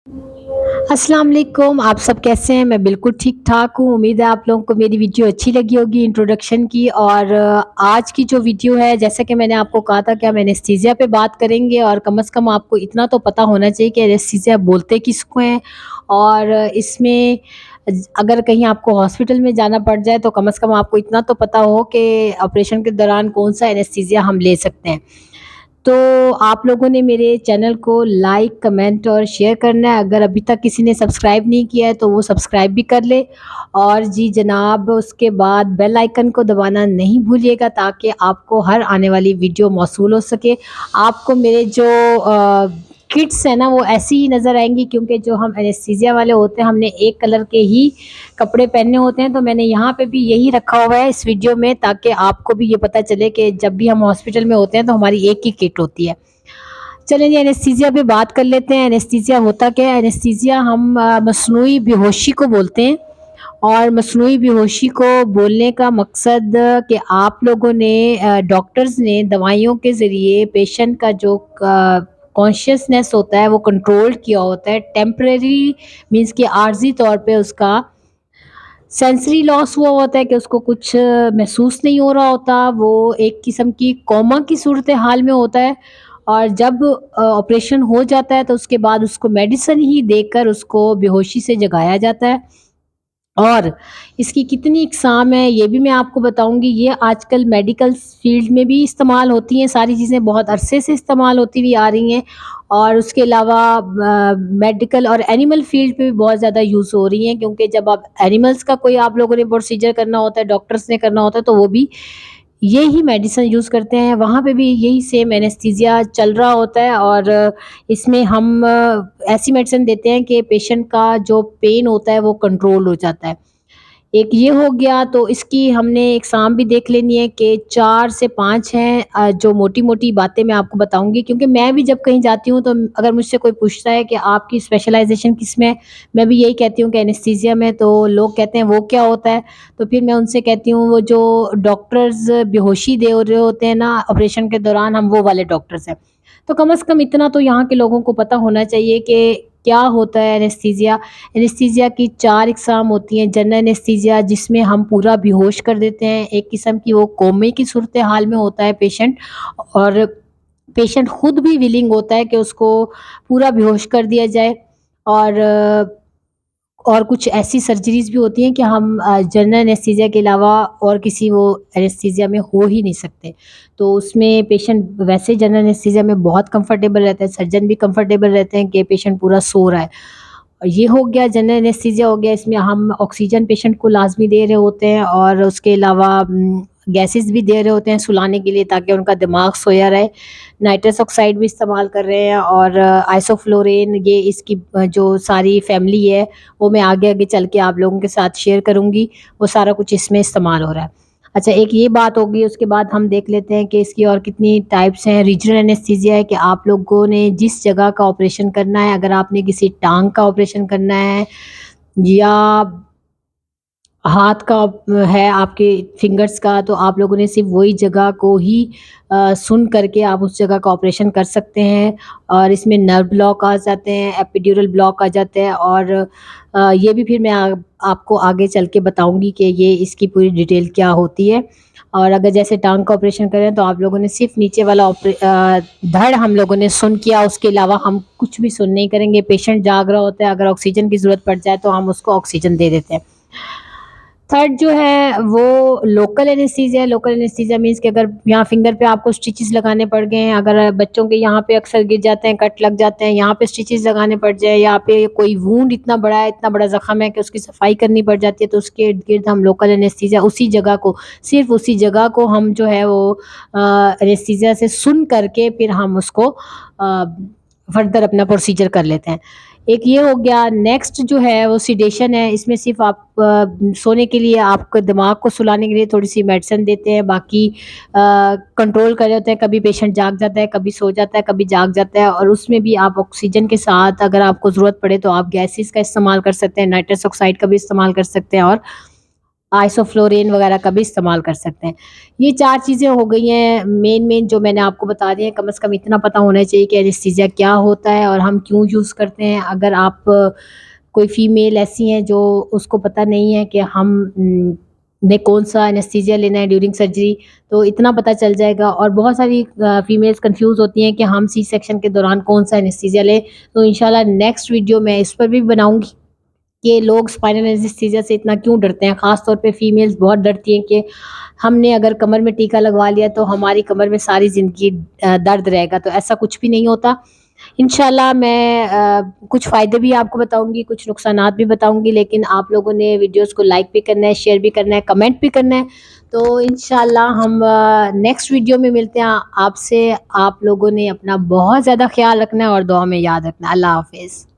अस्सलाम वालेकुम, आप सब कैसे हैं? मैं बिल्कुल ठीक-ठाक हूँ। उम्मीद है आप लोगों को मेरी वीडियो अच्छी लगी होगी इंट्रोडक्शन की और आज की जो वीडियो है जैसा कि मैंने आपको कहा था कि हम एनेस्थीसिया पे बात करेंगे और कम से कम आपको इतना तो पता होना चाहिए कि एनेस्थीसिया बोलते किसको हैं और इसमें अगर कहीं आपको हॉस्पिटल में जाना पड़ जाए तो कम से कम आपको इतना तो पता हो कि ऑपरेशन के दौरान कौन-सा एनेस्थीसिया हम ले सकते हैं। तो आप लोगों ने मेरे चैनल को लाइक, कमेंट और शेयर करना है। अगर अभी तक किसी ने सब्सक्राइब नहीं किया है तो वो सब्सक्राइब भी कर ले और जी जनाब उसके बाद बेल आइकन को दबाना नहीं भूलिएगा ताकि आपको हर आने वाली वीडियो मौसूल हो सके। आपको मेरे जो किट्स हैं ना वो ऐसी ही नज़र आएँगी क्योंकि जो हम एनेस्थीसिया वाले होते हैं हमने एक कलर के ही कपड़े पहने होते हैं, तो मैंने यहाँ पे भी यही रखा हुआ है इस वीडियो में ताकि आपको भी ये पता चले कि जब भी हम हॉस्पिटल में होते हैं तो हमारी एक ही किट होती है। चलिए जी एनेस्थीसिया पे बात कर लेते हैं। एनेस्थीसिया होता क्या है? एनेस्थीसिया हम मस्नूई बेहोशी को बोलते हैं और मस्नूई बेहोशी को बोलने का मकसद कि आप लोगों ने डॉक्टर्स ने दवाइयों के ज़रिए पेशेंट का जो कॉन्शियसनेस होता है वो कंट्रोल किया होता है। टेम्परेरी मीन्स कि आर्ज़ी तौर पे उसका सेंसरी लॉस हुआ होता है कि उसको कुछ महसूस नहीं हो रहा होता, वो एक किस्म की कोमा की सूरत हाल में होता है और जब ऑपरेशन हो जाता है तो उसके बाद उसको मेडिसिन ही देकर उसको बेहोशी से जगाया जाता है। और इसकी कितनी इकसाम है ये भी मैं आपको बताऊँगी। ये आजकल मेडिकल फ़ील्ड में भी इस्तेमाल होती हैं, सारी चीज़ें बहुत अरसे से इस्तेमाल होती हुई आ रही हैं और उसके अलावा मेडिकल और एनिमल फ़ील्ड पे भी बहुत ज़्यादा यूज़ हो रही हैं क्योंकि जब आप एनिमल्स का कोई आप लोगों ने प्रोसीजर करना होता है, डॉक्टर्स ने करना होता है तो वो भी ये ही मेडिसिन यूज़ करते हैं, वहाँ पे भी यही सेम एनेस्थीसिया चल रहा होता है और इसमें हम ऐसी मेडिसिन देते हैं कि पेशेंट का जो पेन होता है वो कंट्रोल हो जाता है। एक ये हो गया तो इसकी हमने इकसाम भी देख लेनी है कि 4 से 5 हैं जो मोटी-मोटी बातें मैं आपको बताऊँगी क्योंकि मैं भी जब कहीं जाती हूँ तो अगर मुझसे कोई पूछता है कि आपकी स्पेशलाइज़ेशन किसमें है? मैं भी यही कहती हूँ कि एनेस्थीसिया में, तो लोग कहते हैं वो क्या होता है? तो फिर मैं उनसे कहती हूँ वो जो डॉक्टर्स बेहोशी दे रहे होते हैं ना ऑपरेशन के दौरान हम वो वाले डॉक्टर्स हैं। तो कम से कम इतना तो यहाँ के लोगों को पता होना चाहिए कि क्या होता है एनेस्थीसिया। एनेस्थीसिया की 4 इकसाम होती हैं। जनरल एनेस्थीसिया जिसमें हम पूरा बेहोश कर देते हैं, एक किस्म की वो कोमे की सूरत हाल में होता है पेशेंट और पेशेंट खुद भी विलिंग होता है कि उसको पूरा बेहोश कर दिया जाए और और कुछ ऐसी सर्जरीज़ भी होती हैं कि हम जनरल एनेस्थीसिया के अलावा और किसी वो एनेस्थीसिया में हो ही नहीं सकते। तो उसमें पेशेंट वैसे जनरल एनेस्थीसिया में बहुत कंफर्टेबल रहता है, सर्जन भी कंफर्टेबल रहते हैं कि पेशेंट पूरा सो रहा है। और ये हो गया जनरल एनेस्थीसिया हो गया, इसमें हम ऑक्सीजन पेशेंट को लाज़मी दे रहे होते हैं और उसके अलावा गैसेज़ भी दे रहे होते हैं सुलाने के लिए ताकि उनका दिमाग सोया रहे। नाइट्रस ऑक्साइड भी इस्तेमाल कर रहे हैं और आइसोफ्लोरेन ये इसकी जो सारी फैमिली है वो मैं आगे-आगे चल के आप लोगों के साथ शेयर करूँगी, वो सारा कुछ इसमें इस्तेमाल हो रहा है। अच्छा एक ये बात होगी उसके बाद हम देख लेते हैं कि इसकी और कितनी टाइप्स हैं। रीजनल एनेस्थीसिया है कि आप लोगों ने जिस जगह का ऑपरेशन करना है, अगर आपने किसी टाँग का ऑपरेशन करना है या हाथ का है आपके फिंगर्स का तो आप लोगों ने सिर्फ़ वही जगह को ही सुन करके आप उस जगह का ऑपरेशन कर सकते हैं और इसमें नर्व ब्लॉक आ जाते हैं, एपिड्यूरल ब्लॉक आ जाते हैं और ये भी फिर मैं आपको आगे चल के बताऊँगी कि ये इसकी पूरी डिटेल क्या होती है। और अगर जैसे टाँग का ऑपरेशन करें तो आप लोगों ने सिर्फ़ नीचे वाला धड़ हम लोगों ने सुन किया, उसके अलावा हम कुछ भी सुन नहीं करेंगे। पेशेंट जाग रहा होता है, अगर ऑक्सीजन की ज़रूरत पड़ जाए तो हम उसको ऑक्सीजन दे देते हैं। थर्ड जो है वो लोकल एनेस्थीसिया है। लोकल एनेस्थीसिया मीन्स कि अगर यहाँ फिंगर पे आपको स्टिचेस लगाने पड़ गए हैं, अगर बच्चों के यहाँ पे अक्सर गिर जाते हैं, कट लग जाते हैं, यहाँ पे स्टिचेस लगाने पड़ जाए, यहाँ पे कोई वुंड इतना बड़ा है, इतना बड़ा ज़ख्म है कि उसकी सफाई करनी पड़ जाती है, तो उसके इर्द-गिर्द हम लोकल एनेस्थीसिया उसी जगह को सिर्फ़ उसी जगह को हम जो है वो एनेस्थीसिया से सुन करके फिर हम उसको फर्दर अपना प्रोसीजर कर लेते हैं। एक ये हो गया, नेक्स्ट जो है वो सेडेशन है, इसमें सिर्फ़ आप सोने के लिए आपके दिमाग को सुलाने के लिए थोड़ी-सी मेडिसिन देते हैं, बाकी कंट्रोल कर रहे होते हैं, कभी पेशेंट जाग जाता है, कभी सो जाता है, कभी जाग जाता है और उसमें भी आप ऑक्सीजन के साथ अगर आपको ज़रूरत पड़े तो आप गैसेज़ का इस्तेमाल कर सकते हैं, नाइट्रस ऑक्साइड का भी इस्तेमाल कर सकते हैं और आइसोफ्लोरेन वगैरह का भी इस्तेमाल कर सकते हैं। ये 4 चीज़ें हो गई हैं मेन जो मैंने आपको बता दी हैं। कम से कम इतना पता होना चाहिए कि एनेस्थीसिया क्या होता है और हम क्यों यूज़ करते हैं। अगर आप कोई फीमेल ऐसी हैं जो उसको पता नहीं है कि हम ने कौन-सा एनेस्थीसिया लेना है ड्यूरिंग सर्जरी, तो इतना पता चल जाएगा। और बहुत सारी फीमेल्स कन्फ्यूज़ होती हैं कि हम सी सेक्शन के दौरान कौन-सा एनेस्थीसिया लें। तो इंशाल्लाह नेक्स्ट वीडियो मैं इस पर भी बनाऊँगी कि लोग स्पाइनल एनेस्थीसिया से इतना क्यों डरते हैं। ख़ास तौर पे फीमेल्स बहुत डरती हैं कि हमने अगर कमर में टीका लगवा लिया तो हमारी कमर में सारी ज़िंदगी दर्द रहेगा, तो ऐसा कुछ भी नहीं होता। इंशाल्लाह मैं कुछ फ़ायदे भी आपको बताऊँगी, कुछ नुकसानात भी बताऊँगी, लेकिन आप लोगों ने वीडियोज़ को लाइक भी करना है, शेयर भी करना है, कमेंट भी करना है। तो इंशाल्लाह हम नेक्स्ट वीडियो में मिलते हैं आपसे। आप लोगों ने अपना बहुत ज़्यादा ख़्याल रखना है और दुआ में याद रखना है। अल्लाह हाफ़िज़।